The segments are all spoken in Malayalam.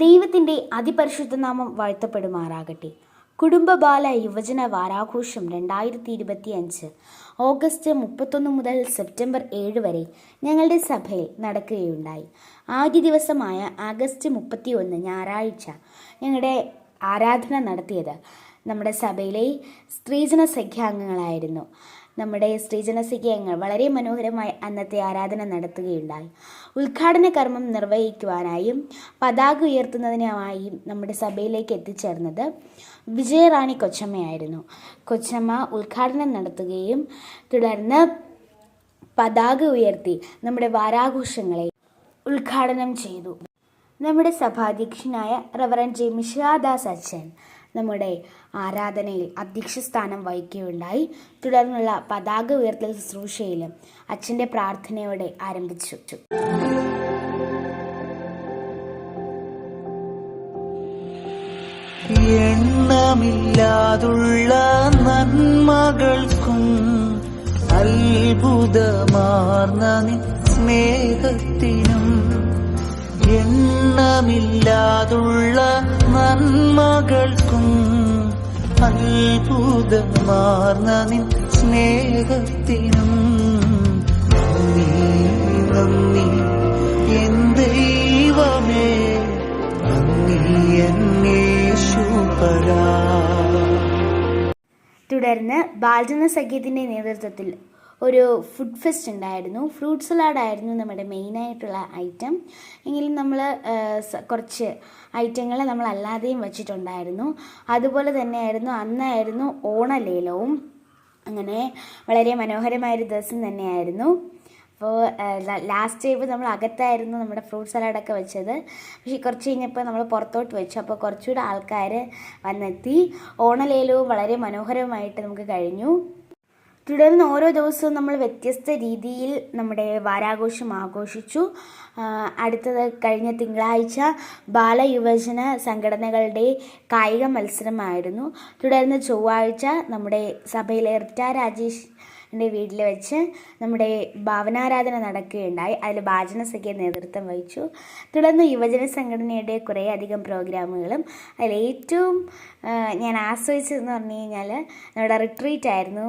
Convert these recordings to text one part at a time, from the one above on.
ദൈവത്തിൻ്റെ അതിപരിശുദ്ധ നാമം വാഴ്ത്തപ്പെടുമാറാകട്ടെ. കുടുംബബാല യുവജന വാരാഘോഷം 2025 ഓഗസ്റ്റ് 31 മുതൽ സെപ്റ്റംബർ 7 വരെ ഞങ്ങളുടെ സഭയിൽ നടക്കുകയുണ്ടായി. ആദ്യ ദിവസമായ ആഗസ്റ്റ് 31 ഞായറാഴ്ച ഞങ്ങളുടെ ആരാധന നടത്തിയത് നമ്മുടെ സഭയിലെ സ്ത്രീജന സഖ്യാംഗങ്ങളായിരുന്നു. നമ്മുടെ സ്ത്രീജന സഖ്യാംഗങ്ങൾ വളരെ മനോഹരമായി അന്നത്തെ ആരാധന നടത്തുകയുണ്ടായി. ഉദ്ഘാടന കർമ്മം നിർവഹിക്കുവാനായും പതാക ഉയർത്തുന്നതിനായും നമ്മുടെ സഭയിലേക്ക് എത്തിച്ചേർന്നത് വിജയറാണി കൊച്ചമ്മയായിരുന്നു. കൊച്ചമ്മ ഉദ്ഘാടനം നടത്തുകയും തുടർന്ന് പതാക ഉയർത്തി നമ്മുടെ വാരാഘോഷങ്ങളെ ഉദ്ഘാടനം ചെയ്തു. നമ്മുടെ സഭാധ്യക്ഷനായ റവറൻഡ് ജെ മിശിഹാദാസ് അച്ഛൻ നമ്മുടെ ആരാധനയിൽ അധ്യക്ഷ സ്ഥാനം വഹിക്കുകയുണ്ടായി. തുടർന്നുള്ള പതാക ഉയർത്തൽ ശുശ്രൂഷയിലും അച്ഛൻ്റെ പ്രാർത്ഥനയോടെ ആരംഭിച്ചു. എണ്ണമില്ലാതുള്ള നന്മകൾക്കും അത്ഭുതമാർന്ന നിൻ സ്നേഹത്തിനും എണ്ണമില്ലാതുള്ള നന്മകൾക്കും അത്ഭുതമാർന്ന നിൻ സ്നേഹത്തിനും നന്ദി നന്ദി എൻ ദൈവമേ, നന്ദി എൻ യേശുപരാ. തുടർന്ന് ബാലജന സഖ്യത്തിൻ്റെ നേതൃത്വത്തിൽ ഒരു ഫുഡ് ഫെസ്റ്റ് ഉണ്ടായിരുന്നു. ഫ്രൂട്ട് സലാഡായിരുന്നു നമ്മുടെ മെയിനായിട്ടുള്ള ഐറ്റം. എങ്കിലും നമ്മൾ കുറച്ച് ഐറ്റങ്ങൾ നമ്മൾ അല്ലാതെയും വച്ചിട്ടുണ്ടായിരുന്നു. അതുപോലെ തന്നെയായിരുന്നു അന്നായിരുന്നു ഓണലേലവും. അങ്ങനെ വളരെ മനോഹരമായൊരു ദിവസം തന്നെയായിരുന്നു. അപ്പോൾ ലാസ്റ്റ് ടൈം നമ്മൾ അകത്തായിരുന്നു നമ്മുടെ ഫ്രൂട്ട് സലാഡൊക്കെ വെച്ചത്. പക്ഷേ കുറച്ച് കഴിഞ്ഞപ്പോൾ നമ്മൾ പുറത്തോട്ട് വെച്ചു. അപ്പോൾ കുറച്ചുകൂടെ ആൾക്കാർ വന്നെത്തി. ഓണലേലവും വളരെ മനോഹരമായിട്ട് നമുക്ക് കഴിഞ്ഞു. തുടർന്ന് ഓരോ ദിവസവും നമ്മൾ വ്യത്യസ്ത രീതിയിൽ നമ്മുടെ വാരാഘോഷം ആഘോഷിച്ചു. അടുത്തത് കഴിഞ്ഞ തിങ്കളാഴ്ച ബാലയുവജന സംഘടനകളുടെ കായിക മത്സരമായിരുന്നു. തുടർന്ന് ചൊവ്വാഴ്ച നമ്മുടെ സഭയിലെ റിറ്റ രാജേഷിൻ്റെ വീട്ടിൽ വെച്ച് നമ്മുടെ ഭാവനാരാധന നടക്കുകയുണ്ടായി. അതിൽ ഭാജന സഖ്യ നേതൃത്വം വഹിച്ചു. തുടർന്ന് യുവജന സംഘടനയുടെ കുറേയധികം പ്രോഗ്രാമുകളും അതിലേറ്റവും ഞാൻ ആസ്വദിച്ചതെന്ന് പറഞ്ഞു കഴിഞ്ഞാൽ നമ്മുടെ റിട്രീറ്റ് ആയിരുന്നു.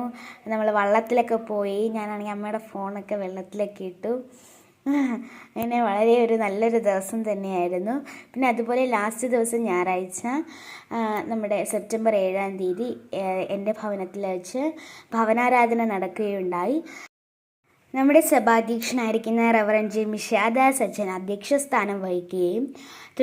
നമ്മൾ വള്ളത്തിലൊക്കെ പോയി. ഞാനാണെങ്കിൽ അമ്മയുടെ ഫോണൊക്കെ വെള്ളത്തിലൊക്കെ ഇട്ടു. അങ്ങനെ വളരെ നല്ലൊരു ദിവസം തന്നെയായിരുന്നു. പിന്നെ അതുപോലെ ലാസ്റ്റ് ദിവസം ഞായറാഴ്ച നമ്മുടെ സെപ്റ്റംബർ 7-ാം തീയതി എൻ്റെ ഭവനത്തിൽ വെച്ച് ഭവനാരാധന നടക്കുകയുണ്ടായി. നമ്മുടെ സഭാധ്യക്ഷനായിരിക്കുന്ന റവറൻഡ് ജെ മിശിഹാദാസ് അച്ഛൻ അധ്യക്ഷ സ്ഥാനം വഹിക്കുകയും